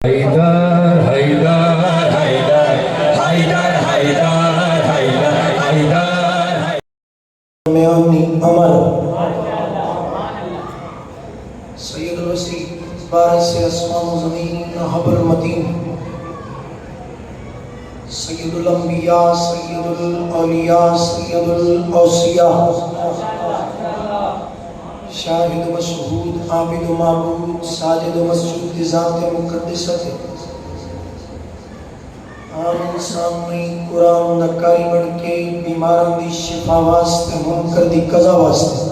حیدر حیدر حیدر حیدر حیدر حیدر حیدر میانی عمر سید الوسیع بارش اسمان و زمین حبر المتین سید الانبیاء سید الاولیاء سید الاوصیاء شاہد و مشہود عابد و معبود ساجد و مسجود ذات مقدسہ آمین سامنے قرآن نکاری بڑھ کے بیماران دی شفا واسطے منکر دی قضا واسطے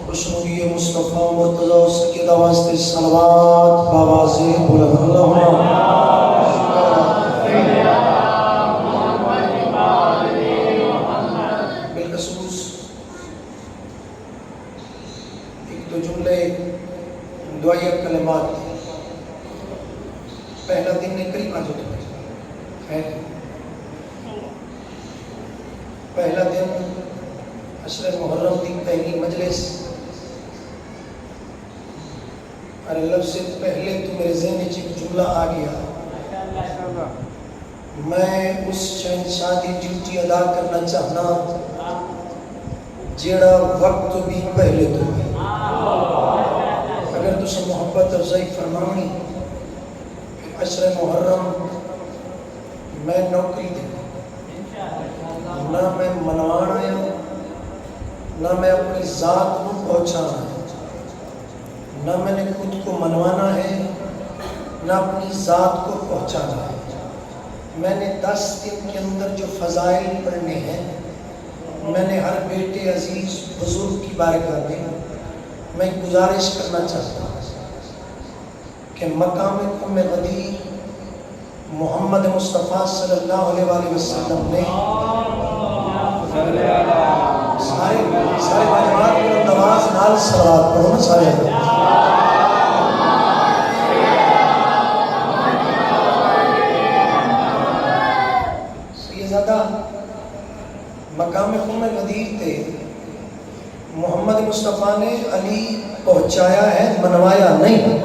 خوشنودی مصطفیٰ مرتضی سیدہ واسطے صلوات باواز بلند اللہم بالخصوص ایک دو جملے دعائیہ کلمات پہلا دن نے قریب آج ہوتا ہے پہلا دن عشر محرم دی پہلی مجلس اور اللہ سے پہلے تو میرے ذہن میں ایک جملہ آ گیا میں اس شہنشاہ دی ڈیوٹی ادا کرنا چاہنا جیڑا وقت بھی پہلے تو ہے اگر تسے محبت افزائی فرمانی عشر محرم میں نوکری دے نہ میں منوانا ہے نہ میں اپنی ذات کو پہنچانا ہے نہ میں نے خود کو منوانا ہے نہ اپنی ذات کو پہنچانا ہے میں نے 10 دن کے اندر جو فضائل پڑھنے ہیں میں نے ہر بیٹے عزیز بزرگ کی بارگاہ میں گزارش کرنا چاہتا ہوں کہ مقام ام غدیر محمد مصطفیٰ صلی اللہ علیہ وآلہ وسلم نے سارے باجمات کو نواز نال صلوات پڑھو نا سارے سیدہ مقام ام غدیر تے محمد مصطفیٰ نے علی پہنچایا ہے منوایا نہیں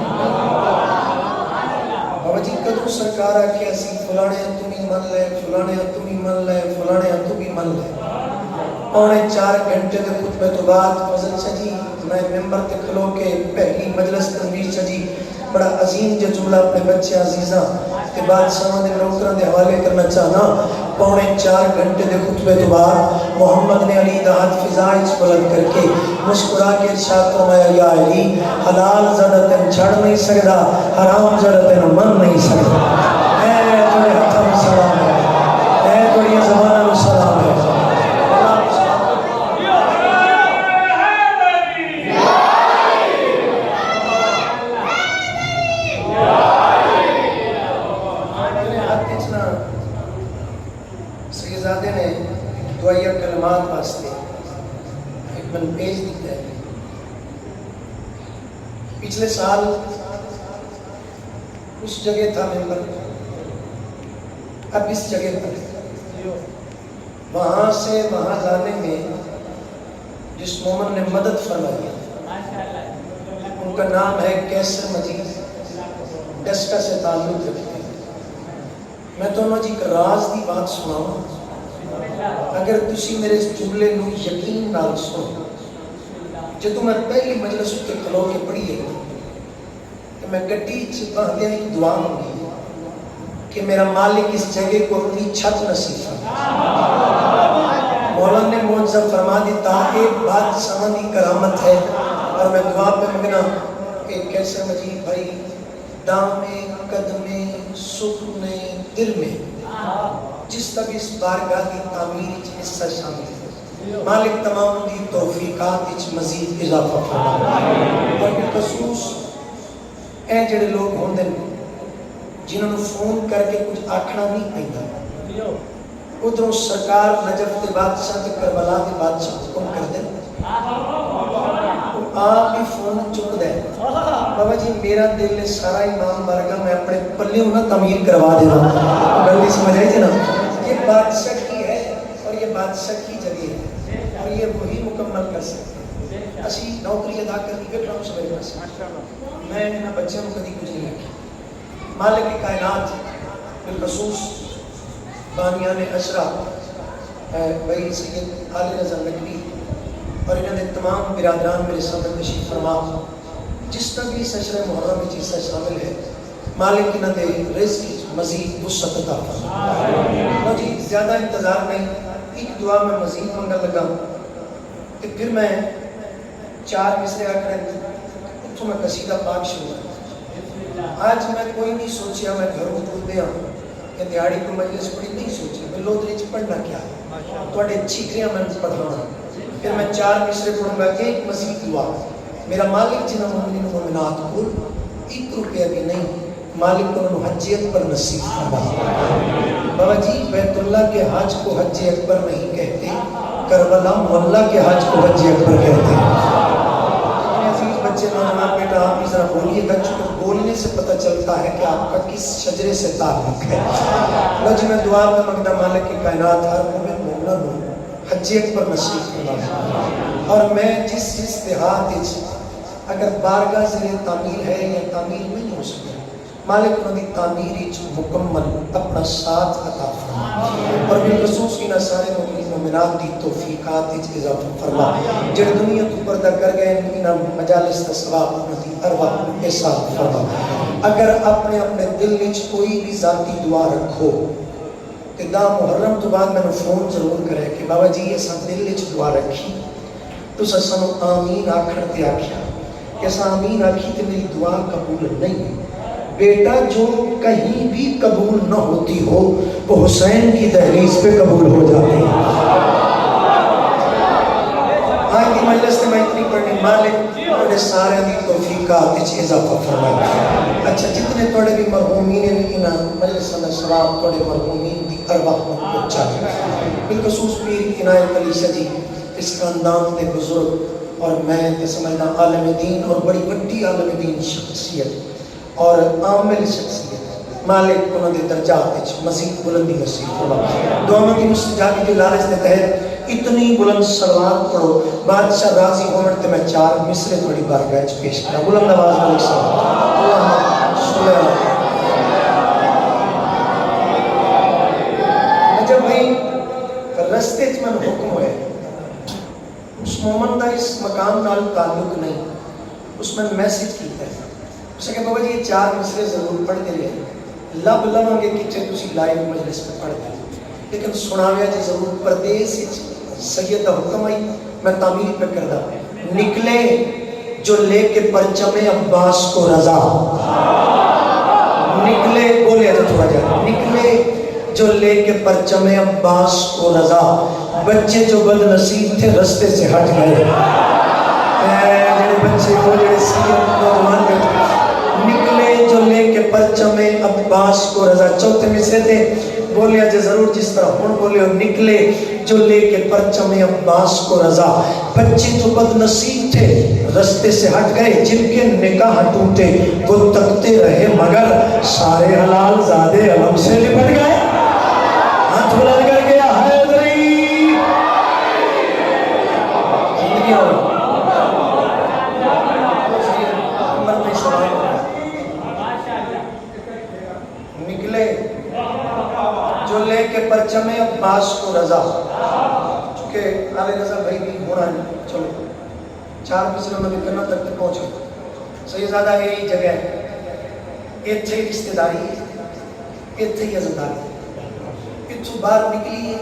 بابا جی کدو سرکار آکے اسی فلانے تمہیں من لے فلانے تمہیں من لے فلانے تمہیں من لے 3.25 گھنٹے دے خطبے تو بعد فضل چجی میں ممبر تے کھلو کے پہلی مجلس تنویر چجی بڑا عظیم جو جملہ اپنے بچے عزیزاں کے بعد سامنے نوکران دے حوالے کرنا چاہنا 3.25 گھنٹے دے خطبے تو بعد محمد نے علی دا ہاتھ فضائش بلند کر کے مسکرا کے ارشاد فرمایا یا علی حلال زدتن چھڑ نہیں سکتا حرام زدتن من نہیں سکتا اے توڑے ہتھا میں سلام ہے اے توڑے زمانہ میں سلام ہے سیدزادے نے دعائیہ کلمات واسطے ایک من پیج دیتا ہے پچھلے سال اس جگہ تھا ممبر اب اس جگہ پر وہاں سے وہاں جانے میں جس مومن نے مدد فرمائی ان کا نام ہے کیسر مجید ڈسکا سے تعلق رکھتے ہیں میں تو انہوں جی ایک راز دی بات سناؤں اگر تسی میرے اس جملے نو یقین نال سنو جدو میں پہلی مجلس کے کھلو کے پڑھی ہے کہ میں گڈی چپاہدیں ایک دعا ہوں کہ میرا مالک اس جگہ کو اپنی چھت نصیب مولانا نے معجزہ فرما دی تاکہ بات سمندی کرامت ہے اور میں دعا پہ مگنا ایک کیسر مجید بھائی دامے قدمے سکنے دل میں جس تک اس بارگاہ کی تعمیر حصہ شامل ہے مالک تمام دی توفیقات اچ مزید اضافہ فرمائے اور بالخصوص اے جڑے لوگ ہوندے جنہوں نے فون کر کے کچھ آکھنا نہیں پہندا ادھروں سرکار نجف دے بادشاہ تے کربلا دے بادشاہ حکم کر دے آپ بھی فون چک دے بابا جی میرا دل سارا امام بارگاہ میں اپنے پلے ہونا تعمیر کروا دینا گلدی سمجھ آئی تھی نا یہ بادشاہ کی ہے اور یہ بادشاہ کی جگہ ہے اور یہ وہی مکمل کر سکتے ہیں اسی نوکری ادا کرنی کے ڈرام سمجھ میں میں نہ بچوں کو کدی کچھ نہیں رکھی مالک کائنات بالخصوص بانیان اشرا بھائی سید علی رضا نقوی اور انہوں نے تمام برادران میرے سامنے تشریف فرما جس طرح بھی اس اشرہ محرم میں چیزیں شامل ہے مالک انہوں نے رزق مزید وسعت عطا فرما جی زیادہ انتظار نہیں ایک دعا میں مزید منگل لگا کہ پھر میں 4 مصرے آکھنے اتھوں میں قصیدہ پاک شروع ہے آج میں کوئی نہیں سوچیا میں گھروں کو دیا کہ دیہاڑی کو مجلس پڑھی نہیں سوچی میں لودری پڑھنا کیا ہے توڑے چیکریاں میں پڑھانا پھر میں 4 مصرے پڑھوں گا ایک مزید دعا میرا مالک جنہ مومنین و مومنات کو 1 روپیہ بھی نہیں مالک کو انہوں حجیت پر نصیب فرما بابا جی بیت اللہ کے حج کو حج اکبر نہیں کہتے کربلا محلہ کے حج کو حج اکبر کہتے ہیں عزیز بچے نوجوان بیٹا آپ بھی ذرا بولیے گا چونکہ بولنے سے پتہ چلتا ہے کہ آپ کا کس شجرے سے تعلق ہے لو جی میں دعا میں مانگتا مالک کی کائنات ہر مومن مومنہ ہوں حج اکبر نصیب فرما اور میں جس دیہات اگر بارگاہ ذریعے تعمیر ہے یا تعمیر نہیں ہو سکے مالک انہوں نے تعمیر مکمل اپنا ساتھ عطا فرما اور بالخصوص انہاں سارے مومنین مومنات دی توفیقات اضافہ فرما جڑے دنیا تو پردہ کر گئے انہاں مجالس کا ثواب انہاں دی ارواح حساب فرما اگر اپنے اپنے دل وچ کوئی بھی ذاتی دعا رکھو کہ دا محرم تو بعد میں نے فون ضرور کرے کہ بابا جی یہ سب دل وچ دعا رکھی تو سانو آمین آکھن تے آکھیا کہ سا آمین آکھی تے میری دعا قبول نہیں بیٹا جو کہیں بھی قبول نہ ہوتی ہو وہ حسین کی دہلیز پہ قبول ہو جاتی ہے آج کی مجلس میں اتنی پڑھنی مالک انہیں سارے دی توفیقات اچھ اضافہ فرمائے اچھا جتنے توڑے بھی مرحومین انہا مجلس اللہ سلام توڑے مرحومین دی ارواح مطلب چاہتے بالخصوص پیر عنایت علی شجی اس خاندان دے بزرگ اور میں تے سمجھنا عالم دین اور بڑی بڑی عالم دین شخصیت اور عامل شخصیت مالک انہوں نے درجات مزید بلندی نصیب فرما دعاوں کی مستجابی کے لالچ کے تحت اتنی بلند صلوات پڑھو بادشاہ راضی ہومن تے میں 4 مصرے تھوڑی بارگاہ پیش کرا بلند آواز علیہ السلام اللہم صلی اللہ جب بھئی رستے من حکم ہوئے اس مومن دا اس مقام نال تعلق نہیں اس میں میسیج کیتا ہے اسے کہ بابا جی یہ 4 مصرے ضرور پڑھ دے لیں لب لوں گے کچھے تسی لائیو مجلس میں پڑھ دیں لیکن سناویا جی ضرور پردیس سید حکم آئی میں تعمیر پہ کردہ نکلے جو لے کے پرچم عباس کو رضا نکلے بولے جو تھوڑا جائے نکلے جو لے کے پرچم عباس کو رضا بچے جو بد نصیب تھے رستے سے ہٹ گئے بچے کو جڑے سید نوجوان بیٹھے نکلے جو لے کے پرچم عباس کو رضا چوتھے مصرے تھے بولیا جو ضرور جس طرح ہون بولے اور نکلے جو لے کے پرچم عباس کو رضا بچے جو بد نصیب تھے رستے سے ہٹ گئے جن کے نکاح ٹوٹے وہ تکتے رہے مگر سارے حلال زادے علم سے لپٹ گئے ہاتھ بلند کر گیا حیدری زندگی ہو جو لے کے پرچم عباس کو رضا چونکہ علی رضا بھائی بھی ہونا نہیں چلو 4 مصروں میں کرنا تک پہنچے سیدزادہ یہی جگہ ہے اتھے رشتہ داری ہے اتھے ہی عزتداری اتھو باہر نکلی ہے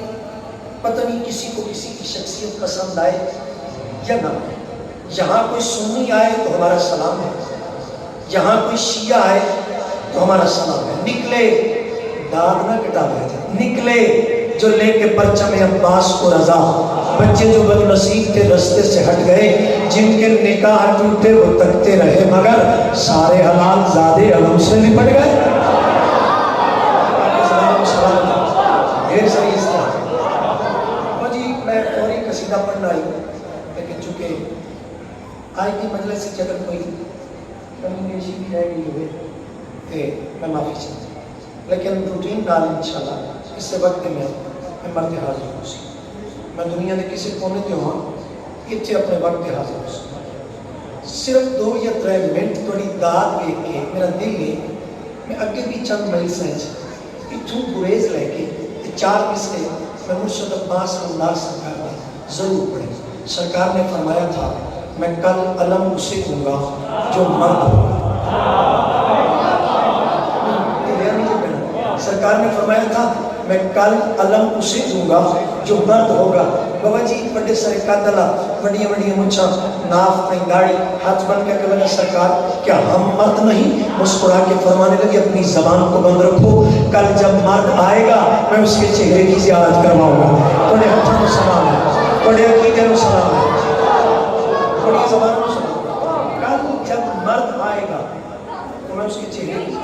پتہ نہیں کسی کو کسی کی شخصیت پسند آئے یا نہ یہاں کوئی سنی آئے تو ہمارا سلام ہے یہاں کوئی شیعہ آئے تو ہمارا سلام ہے نکلے داد نہ کٹا لیا جائے نکلے جو لے کے پرچم عباس کو رضا بچے جو بد نصیب تھے رستے سے ہٹ گئے جن کے نکاح ٹوٹے وہ تکتے رہے مگر سارے حلال زادے علم سے لپٹ گئے ڈھیر ساری اس طرح وہ جی میں فوری قصیدہ پڑھنا آئی لیکن چونکہ آج کی مجلس سے اگر کوئی کمی بیشی بھی رہ گئی ہوئے کہ میں معافی چاہتا ہوں لیکن روٹین نال انشاءاللہ اس سے وقت میں مرد حاضر ہوں سی میں دنیا کے کسی کونے تے ہوں اتنے اپنے وقت حاضر ہوں سی صرف 2 یا 3 منٹ تھوڑی داد دیکھ کے میرا دل ہے میں اگے بھی چند مجلسیں اتوں گریز لے کے 4 مصرے میں مرشد عباس اللہ سرکار نے ضرور پڑھے. سرکار نے فرمایا تھا میں کل علم اسے دوں گا جو مرد ہوگا. سرکار نے فرمایا تھا میں کل علم اسے دوں گا جو مرد ہوگا. بابا جی بڑے سارے قاتلہ بڑی بڑی مچھا ناف میں داڑھی ہاتھ بن کے لگا سرکار کیا ہم مرد نہیں؟ مسکرا کے فرمانے لگے اپنی زبان کو بند رکھو, کل جب مرد آئے گا میں اس کے چہرے کی زیارت کرواؤں گا. بڑے ہاتھوں کو سلام ہے, بڑے عقیدے کو سلام ہے, بڑی زبان کو سلام. کل جب مرد آئے گا تو میں اس کے چہرے کی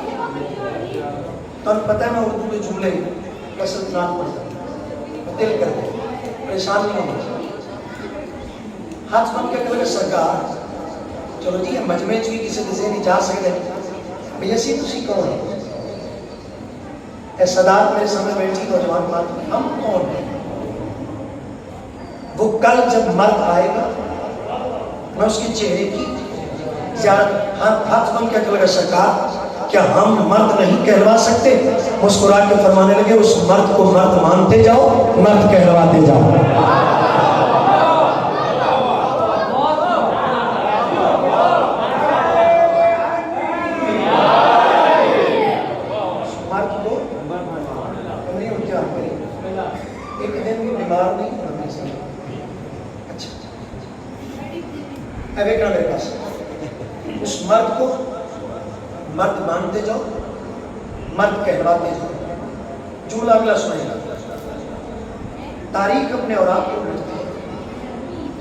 تو پتہ ہے میں اردو کے جملے کثرت نام پڑھتا ہوں, دل کر دے پریشان نہیں ہونا. ہاتھ بن کے کہ سرکار چلو جی مجمع چ بھی کسی کے ذہن جا سکتے بھئی اسی تسی کون ہیں؟ اے صدات میرے سامنے بیٹھی نوجوان بات ہم کون ہیں؟ وہ کل جب مرد آئے گا میں اس کے چہرے کی زیارت ہاتھ بن کے کہ سرکار کیا ہم مرد نہیں کہلوا سکتے؟ مسکرا کے فرمانے لگے اس مرد کو مرد مانتے جاؤ, مرد کہلواتے جاؤ. مرد کو نہیں اٹھا ایک دن بھی بیمار نہیں ہونا. اچھا اب ایک میرے پاس اس مرد کو مرد مانتے جاؤ, مرد کہلواتے جاؤ. جملہ اگلا سنائے گا. تاریخ اپنے اوراق کو پلٹتی ہے,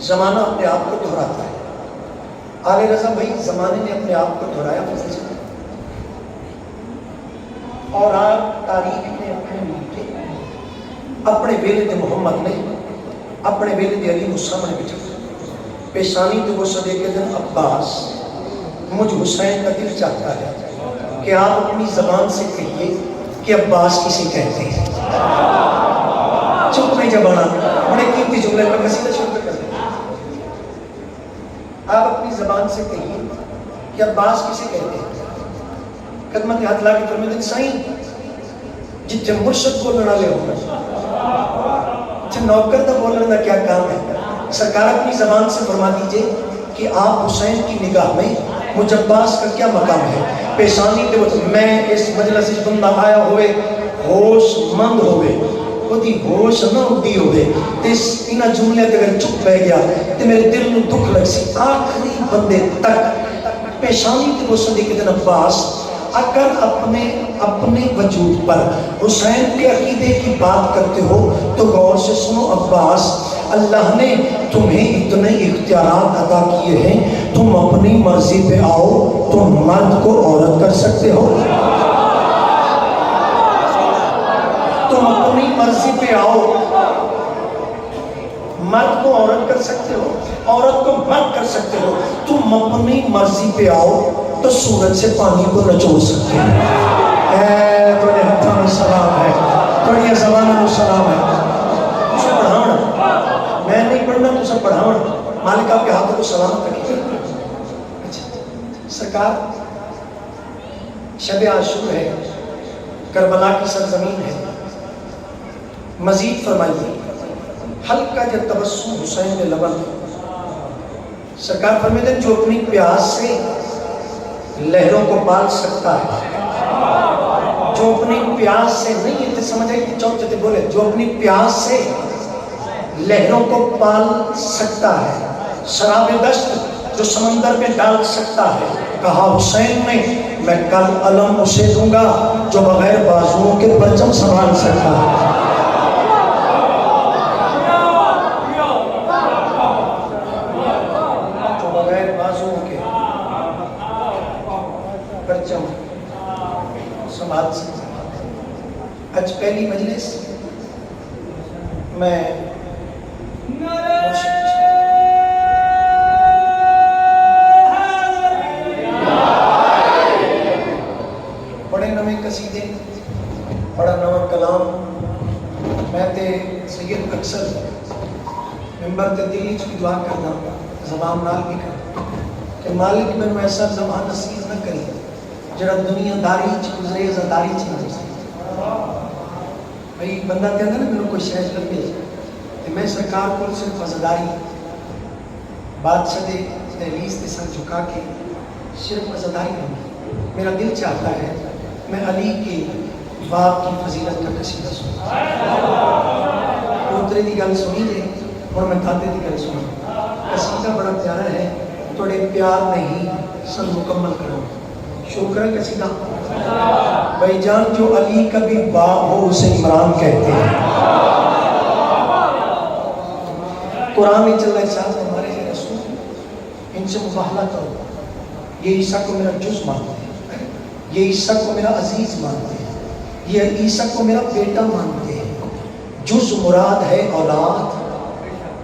زمانہ اپنے آپ کو دہراتا ہے. آل رضا بھائی زمانے نے اپنے آپ کو دہرایا فضل سے, اور تاریخ نے اپنے میٹھے اپنے ویلد محمد نے اپنے ویلد علی کو سامنے بٹھا. پیشانی تو وہ صدے کے دن عباس مجھ حسین کا دل چاہتا ہے کہ آپ اپنی زبان سے کہیے کہ عباس کسی کہتے ہیں. چپ نہیں جبانا, بڑے قیمتی جملے پر قصیدہ شروع کر دیں. آپ اپنی زبان سے کہیے کہ عباس کسی کہتے ہیں. خدمت ہاتھ لا کے فرمائے دن سائیں جتنے مرشد کو لڑا لے ہوگا جتنے نوکر دا بولنے دا کیا کام ہے. سرکار اپنی زبان سے فرما دیجئے کہ آپ حسین کی نگاہ میں مجھ عباس کا کیا مقام ہے. پیشانی دے وقت میں اس مجلس بندہ آیا ہوئے ہوش مند ہوئے وہ دی ہوش نہ اڑی ہوئے اس انہ جملے اگر چپ بہ گیا تو میرے دل میں دکھ لگ سی. آخری بندے تک پیشانی دے وقت صدیق دن عباس اگر اپنے وجود پر حسین کے عقیدے کی بات کرتے ہو تو غور سے سنو. عباس اللہ نے تمہیں اتنے اختیارات عطا کیے ہیں, تم اپنی مرضی پہ آؤ, تم مرد کو عورت کر سکتے ہو, تم اپنی مرضی پہ آؤ, مرد کو عورت کر سکتے ہو, عورت کو مرد کر سکتے ہو, تم اپنی مرضی پہ آؤ تو سورج سے پانی کو نچوڑ سکتے ہو. اے توڑے ہتھاں میں سلام ہے, توڑے زبانہ میں سلام ہے. اسے پڑھاؤں میں نہیں پڑھنا تو سب پڑھاؤں, مالک آپ کے ہاتھوں کو سلامت رکھیں. سرکار شب عاشور ہے, کربلا کی سرزمین ہے. مزید فرمائیے ہلکا جو تبسم حسین میں لبن. سرکار فرماتے ہیں جو اپنی پیاس سے لہروں کو پال سکتا ہے, جو اپنی پیاس سے نہیں یہ سمجھ آئی چوک چتے بولے جو اپنی پیاس سے لہروں کو پال سکتا ہے, شراب دشت جو سمندر میں ڈال سکتا ہے. کہا حسین نے میں کل علم اسے دوں گا جو بغیر بازوؤں کے پرچم سنبھال سکتا ہے. جو بغیر بازوؤں کے پرچم سنبھال سکتا ہے. آج پہلی مجلس میں بڑے نوے قصیدے بڑا نوا کلام میں تے سید اکثر ممبر تے دلی چ دعا کرنا زبان نال بھی کرنا کہ مالک میں ایسا زبان نصیب نہ کری جڑا دنیا داری چ گزرے ازاداری چ نہ گزرے بھائی بندہ کہتا نا میرے کوئی شہر لگے تو میں سرکار کو صرف ازاداری بادشاہ دے دہلیز کے سر جھکا کے صرف ازاداری کروں میرا دل چاہتا ہے میں علی کے باپ کی فضیلت کا قصیدہ سنوں پوترے کی گل سنی جائے اور میں دادے کی گل سنوں قصیدہ بڑا پیارا ہے تھوڑے پیار نہیں سن مکمل کرو شکر ہے قصیدہ بھائی جان جو علی کا بھی باپ ہو اسے عمران کہتے ہیں قرآن میں چل رہا ہے صاحب ہمارے جو رسول ان سے مباہلہ کرو یہ عیسیٰ کو میرا جز مانتے ہیں یہ عیسیٰ کو میرا عزیز مانتے ہیں یہ عیسیٰ کو میرا بیٹا مانتے ہیں جز مراد ہے اولاد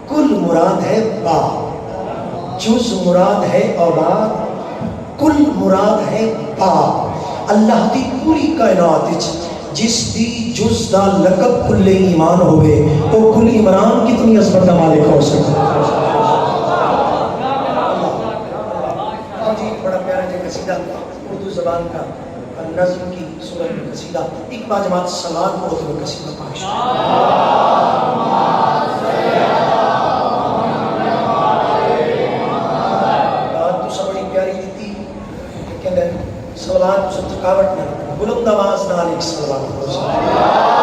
کل مراد ہے باپ جز مراد ہے اولاد کل مراد ہے باپ اللہ دی پوری کائنات جس دی جز دا لقب کل ایمان ہوئے وہ کل عمران کتنی عظمت کا مالک ہو سکتا جی بڑا پیارا جی قصیدہ اردو زبان کا نظم کی سورہ میں قصیدہ ایک بار جماعت سلام کو اردو قصیدہ پاش بات تو سب بڑی پیاری دیتی لیکن سوالات سب تھکاوٹ میں بلند آواز نال ایک سوال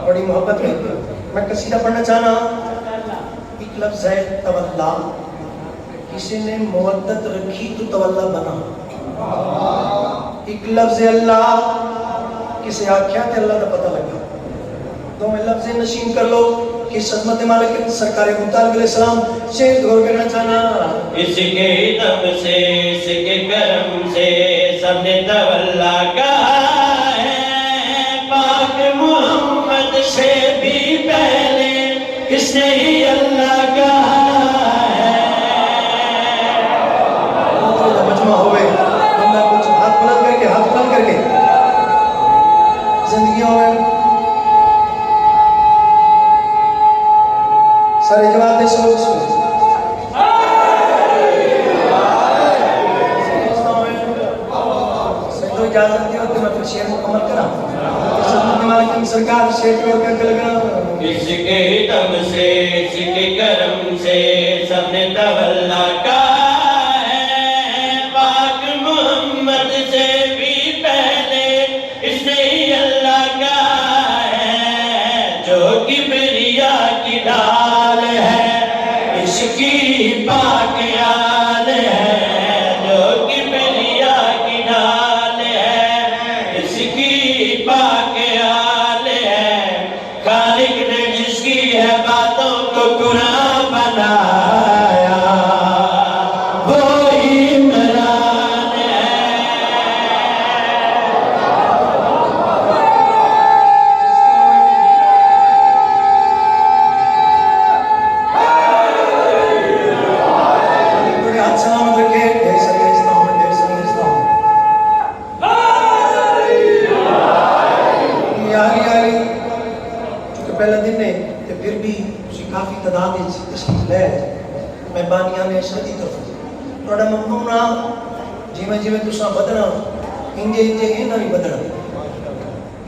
بڑی محبت ہے میں قصیدہ پڑھنا چاہنا ایک لفظ ہے تولا کسی نے مودت رکھی تو تولا بنا ایک لفظ اللہ کسی آکھیا تے اللہ کا پتہ لگا تو میں لفظ نشین کر لو کہ عظمت مالک سرکار مطالب علیہ السلام سے غور کرنا چاہنا اس کے دم سے اس کے کرم سے سب نے تولا کہا ہے پاک محمد سے بھی پہلے کس نے ہی اللہ کہا ہے مجمع ہوئے بندہ کچھ ہاتھ بلند کر کے زندگی ہوئے سارے جواب دے سو تو اجازت دیو کہ میں پھر شعر مکمل کرا سبحان مالک سرکار شعر کو کر کے لگا اس کے دم سے اس کے کرم سے سب نے تولا کہا ہے پاک محمد سے بھی پہلے اس نے ہی اللہ کہا ہے جو کبریا کی ڈال ہے اس کی پاک یاد ہے جو کبریا کی ڈال ہے اس کی پاک یاد ہے خالق نے جس کی ہے باتوں کو قرآن بنایا وہ عمران ہے بڑے ہاتھ سلامت رکھے ڈھیر ساری اسلام ڈھیر ساری اسلام یاری چونکہ پہلا دن ہے تو پھر بھی اسی کافی تعداد تشریف لے میں بانیاں نے شدی طرف تھوڑا ممنون جی میں تساں بدنا انجے انجے یہ نہ بھی بدنا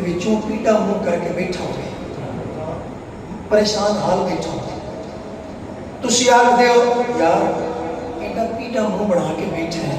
ਤੇ ਵਿੱਚੋਂ ਪੀਟਾ ਮੂੰਹ ਕਰਕੇ ਬੈਠਾ ਹੋਵੇ, ਪਰੇਸ਼ਾਨ ਹਾਲ ਬੈਠਾ ਹੋਵੇ, ਤੁਸੀਂ ਆਖਦੇ ਹੋ ਯਾਰ ਇਹਦਾ ਪੀਟਾ ਮੂੰਹ ਬਣਾ ਕੇ ਬੈਠਾ ਹੈ,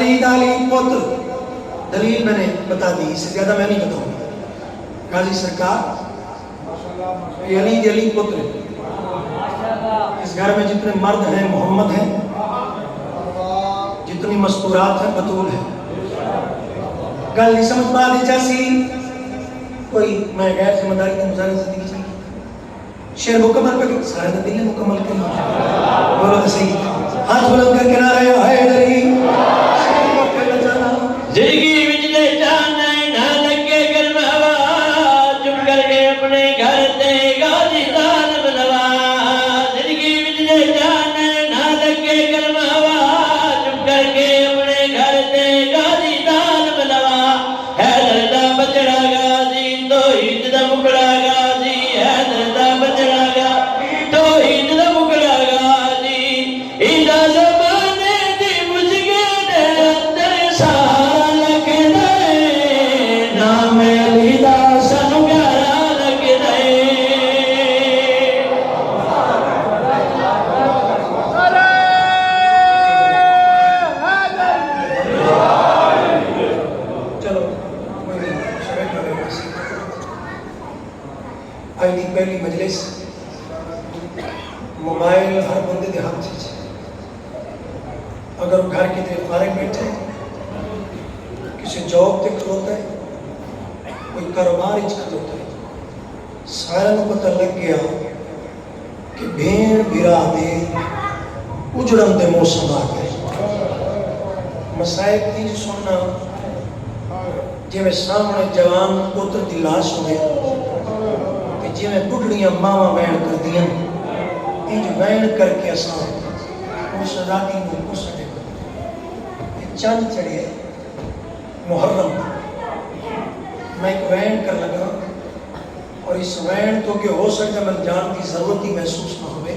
علی علی پتر دلیل میں نے بتا دی، اس سے زیادہ میں نہیں بتاؤں گا. غازی سرکار یہ علی پتر ہے. اس گھر میں جتنے مرد ہیں محمد ہیں، جتنی مستورات ہیں بطول ہیں. گل نہیں سمجھ پا دی جیسی کوئی میں غیر ذمہ داری کی مظاہرہ زندگی چاہیے. شعر مکمل پہ سارے نے دل مکمل کر بولو صحیح. ہاتھ بلند کر کے نعرہ حیدری. زندگی وچ دے جانا نہ لگے گرم ہوا، چپ کر کے اپنے گھر تے غازی ظالم نوا. زندگی وچ دے جانا نہ لگے گرم ہوا، چپ کر کے اپنے گھر تے غازی ظالم نوا. حیدر دا بچڑا غازی توحید دا مکڑا غازی. حیدر دا بچڑا غازی توحید دا مکڑا غازی. ایندا زمانے دی مشکل اندر سارا لگدا اے، نام علی دا سانو پیارا لگدا اے. چلو کوئی نہیں، شعر کرے بس. آج دی پہلی مجلس موبائل ہر بندے دے ہاتھ چ. اگر گھر کی طرف فارغ بیٹھے کسی جاب تے کھلوتا ہے، کوئی کاروبار اچ کھلوتا ہے، سارے نو پتہ لگ گیا کہ بھیڑ بھرا دے اجڑن دے موسم آ گئے. مسائب دی سننا جی میں سامنے جوان پتر دی لاش ہوئے کہ جی میں بڑھڑیاں ماما وین کر دیا انج وین کر کے اساں اس راتی میں کسٹے چند چڑھے محرم. میں ایک وین کر لگا اور اس وین تو کہ ہو سکتا میں جان کی ضرورت ہی محسوس نہ ہوئے.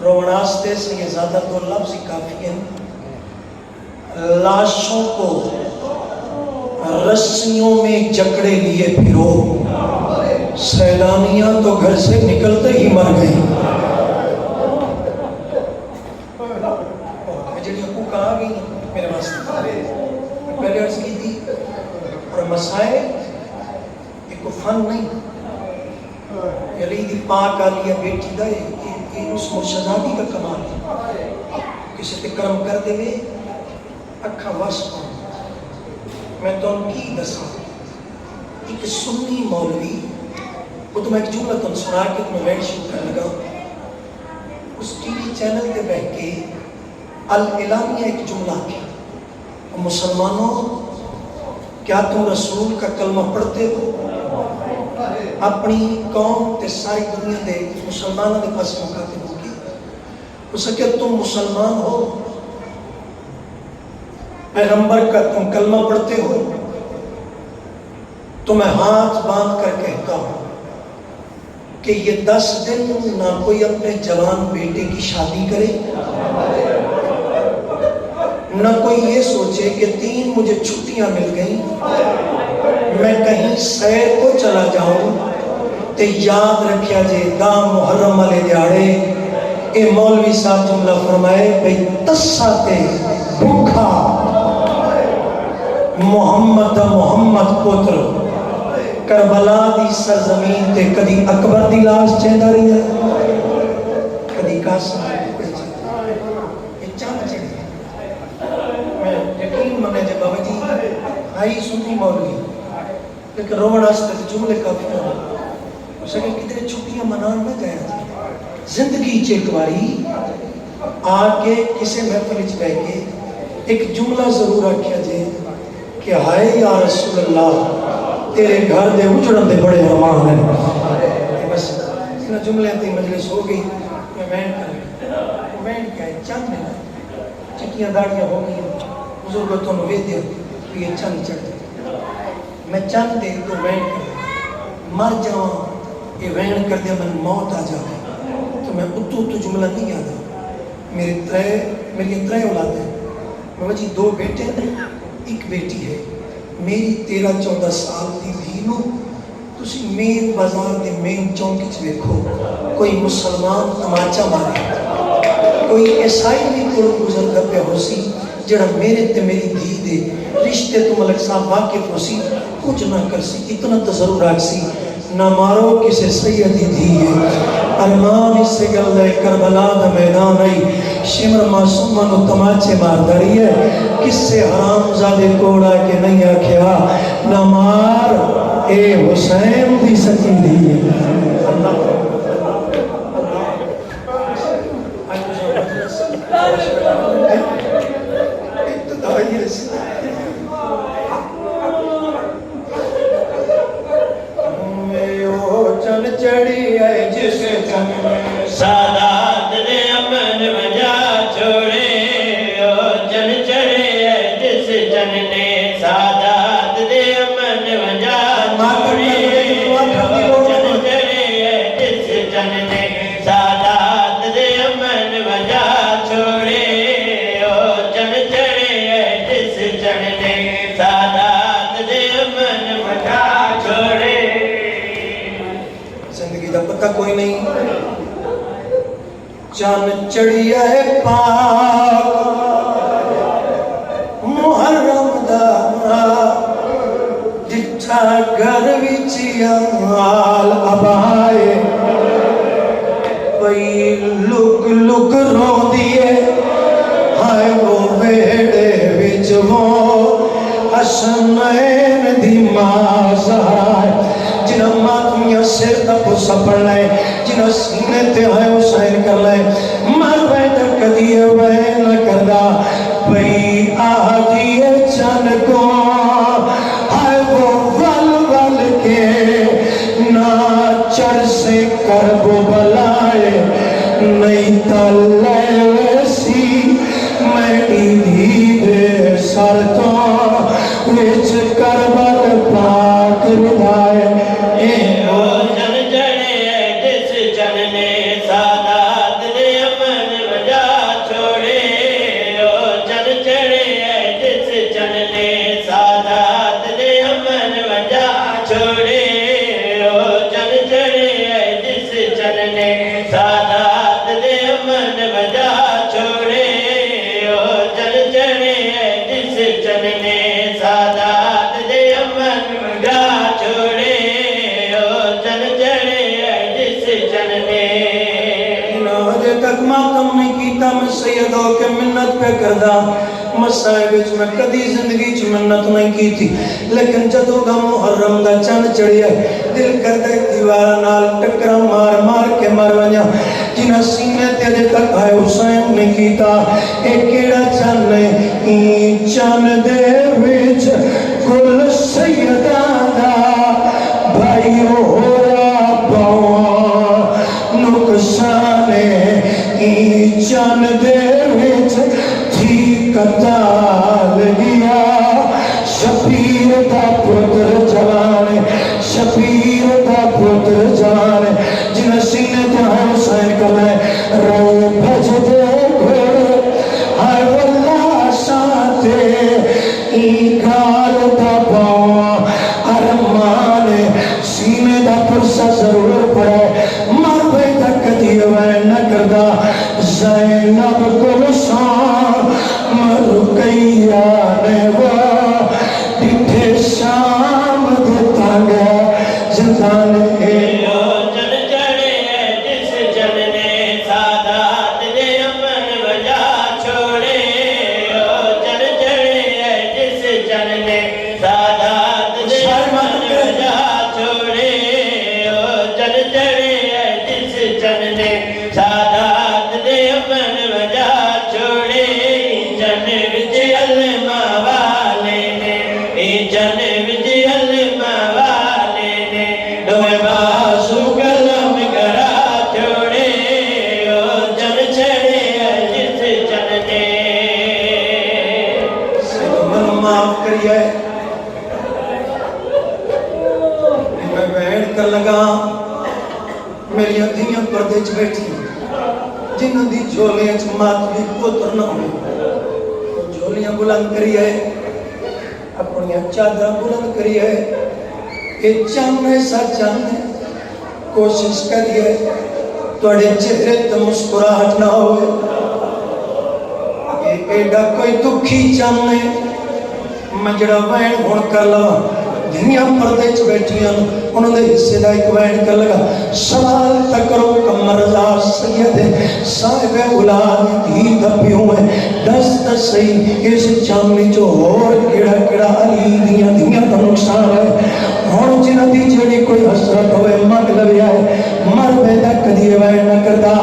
رواناستے سے یہ زیادہ دو لفظ ہی کافی ہیں. لاشوں کو رسیوں میں جکڑے لیے پھرو، سیلانیاں تو گھر سے نکلتے ہی مر گئی. جڑی حقوق کہا گئی میرے واسطے پہلے عرض کی تھی. اور مسائل ایک فن نہیں، علی دی پاک آلیہ بیٹی دا یہ اس مرشدانی کا کمال ہے. کسی تے کرم کر دے وے اکھا وس پاؤں. میں تو ان کی دساں ایک سنی مولوی وہ تو میں ایک جملہ تم سنا کے تمہیں ویڈ شروع کر لگا. اس ٹی وی چینل پہ بیٹھ کے الاعلامیہ ایک جملہ کی، مسلمانوں کیا تم رسول کا کلمہ پڑھتے ہو؟ اپنی قوم تے ساری دنیا دے مسلمانوں دے پاس مخاطب ہو کے اس کہ تم مسلمان ہو، پیغمبر کا تم کلمہ پڑھتے ہو؟ تو میں ہاتھ باندھ کر کہتا ہوں کہ یہ 10 دن نہ کوئی اپنے جوان بیٹے کی شادی کرے، نہ کوئی یہ سوچے کہ 3 مجھے چھٹیاں مل گئیں میں کہیں سیر کو چلا جاؤں. تے یاد رکھیا جے دا محرم والے دیاڑے اے مولوی صاحب جملہ فرمائے بھئی تسا تے بھوکھا محمد پتر کربلا دی سرزمین تے کدی اکبر دی لاش چہندا رہی ہے، کدی قاسم یہ چند چڑھے. میں یقین منے جے بابا جی آئی سنی مولوی لیکن روڑ آستے جملے کافی ہوں. اس کہ کتنے چھٹیاں منان نہ گیا زندگی چیکواری آگے کسے محفل اچ بے کے ایک جملہ ضرور رکھیا جے کہ ہائے یا رسول اللہ تیرے گھر دے اجڑن دے بڑے ارمان ہیں. بس اتنا جملے تے مجلس ہو گئی. میں وین کر وین کیا ہے چند میں چکیاں داڑیاں ہو گئی بزرگتوں نے ویدیا کہ یہ چند چڑھ دے. میں چند دے تو وین کر مر جاؤں یہ وین کر دیا من موت آ جائے تو میں اتو جملہ نہیں یاد ہے. میری 3 اولاد ہیں. بابا جی 2 بیٹے ایک بیٹی ہے. میری 13-14 سال دی دھینو تسی مین بازار دے مین چونکی چ ویکھو کوئی مسلمان تماچا مارے، کوئی عیسائی بھی کوئی گزر کر پہ ہو سی جڑا میرے تے میری دھی دے رشتے تو ملک صاحب واقف ہو سی کچھ نہ کر سی اتنا تو ضرور رکھ سی نہ مارو کسے سیدی دھی ہے ارمان اس سے گل ہے کربلا دا میدان ہے شمر معصومہ نو تماچے مار داری ہے کس سے حرام زادے کوڑا کے نہیں آکھیا نہ مار اے حسین دی سچی دھی ہے اللہ چن چڑی ہے جس چن سادات نے امن وجا چھوڑے او چن چڑے ہے جس چن نے سادات نے امن وجا چھوڑے او چن چڑے ہے جس چن نے سادات نے امن وجا چھوڑے او چن چڑے ہے جس چن نے سادات نے امن وجا چھوڑے زندگی دا پتہ کوئی نہیں چان چڑی ہے پاک محرم دا جٹھا گھر وچی آل ابائے بھئی لک لک رو دیئے ہائے وہ بیڑے وچ وہ حسنین دی مازار جنہ ماتمیاں سر تک سپڑ لائے جنہ سینے تے آئے حسین کر لائے مر بیٹا کدیے وین نہ کردہ بھئی آدھیے چن کو آئے وہ ول ول کے ناچر سے کرب بلائے نہیں تلے ویسی میری دھیدے سر تو وچ کربل پاک ردائے چن چڑے جس چن نے سادات نے امن وجا چھوڑے او چن چڑے جس چن نے سادات نے امن وجا چھوڑے او چن چڑے جس چن نے سادات نے امن وجا چھوڑے او چن چڑے جس چن نے سادات نے امن وجا چھوڑے او چن چڑے جس چن نے آجے تک ماتم نہیں کیتا میں سید ہو کے منت پہ کردہ مسائے بچ میں کدی زندگی چ منت نہیں کی تھی لیکن جدو گا محرم دا چند چڑیا دل کر دے دیوار نال ٹکرا مار مار کے مر ونیا جنہ سینے تیرے تک آئے حسین نے کیتا ایک کیڑا چند نے ای چند دے وچ کل سیدان دا بھائی ہو رہا باؤں نقصانے ای چند دے وچ تھی کتال گیا شبیر دا پتر جوانے شبیر دا پتر جوانے جنہ سینے تے آئے حسین کلائے رو بھج دے گھر آئے واللہ ساتے ای کال دا باؤں ارمانے سینے دا پرسا ضرور پڑے مر بیٹا کدی وین نہ کردہ زینب گلشان مرقیہ نے وہ ڈٹھے شام دیتا گیا زندانے او چن چڑے جس چن نے سادات نے امن وجا چھوڑے او چن چڑے جس چن نے سادات نے امن وجا چھوڑے او چن چڑے جس چن نے سادات نے امن وجا چھوڑے چن وچ علمہ والے نے چن وچ علمہ والے نے دوے بازو قلم کرا چھوڑے او چن چڑے جس چن نے من معاف کریے میں بیٹھ کر لگا میری دھیاں پردے چ بیٹھی جنہوں دی جھولیاں چ ماتمی پتر نہ ہوئی جھولیاں بلند کریے اپنی چادر بلند کریے کہ چند ایسا چند کوشش کریے توڑے چہرے تو مسکراہٹ نہ ہوئے ایک ایڈا کوئی دکھی چاہنے میں جڑا وین ہون کر لوا دنیا پردے چ بیٹھیاں انہوں نے حصے دا ایک وین کر لگا سوال تکرو کمر رضا سید صاحب اولاد دھی دھپی ہوئے دس صحیح اس چاندنی جو اور کیڑا کیڑا علی دیاں دنیا کا نقصان ہے اور جنہ دی جڑی کوئی حسرت ہوئے مانگ لگی آئے مر بیدہ کدی وین نہ کرتا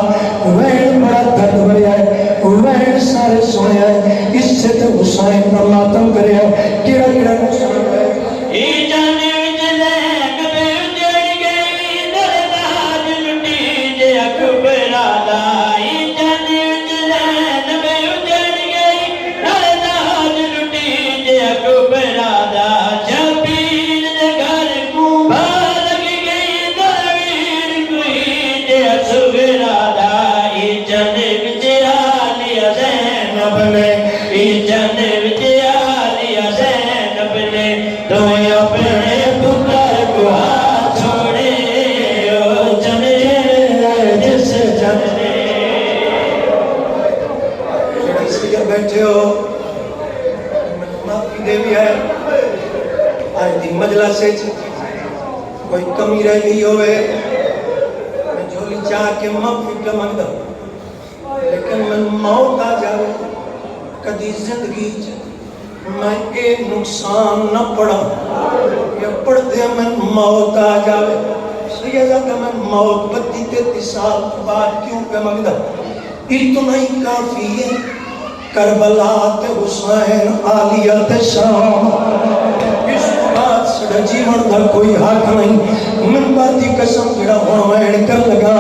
وین بڑا درد بڑی آئے وین سارے سونے آئے اس سے تو حسین پر ماتم کرے آئے کیڑا کیڑا نقصان ہے بیٹھے ہو معافی دے بھی ہے آج دی مجلس سے کوئی کمی رہ گئی ہوئے میں جھولی چاہ کے معافی کا مانگا لیکن میں موت آ جاؤ کدی زندگی میں ایک نقصان نہ پڑا یا پڑھ دے میں موت آ جاوے سیدہ میں موت 32-33 سال بعد کیوں پہ مانگا اتنا ہی کافی ہے کربلا تے حسین عالیہ تے شام اس بات سڑا جیون دا کوئی حق نہیں من باتی قسم جڑا ہوئین کر لگا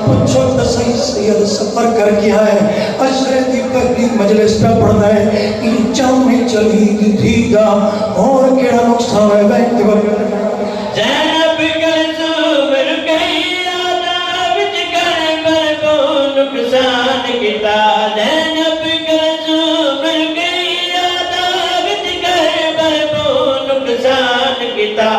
پچھو تسائی سید سفر کر کیا ہے عشرے دی پہلی مجلس پہ پڑھنا ہے ان چاہمیں چلی دی تھی دا اور کیڑا نقصان ہے بیٹھ وقت زینب کلثوم رکئی آدھا وچ کر پر کو نقصان کتا زینب کلثوم رکئی آدھا وچ کر پر کو نقصان کتا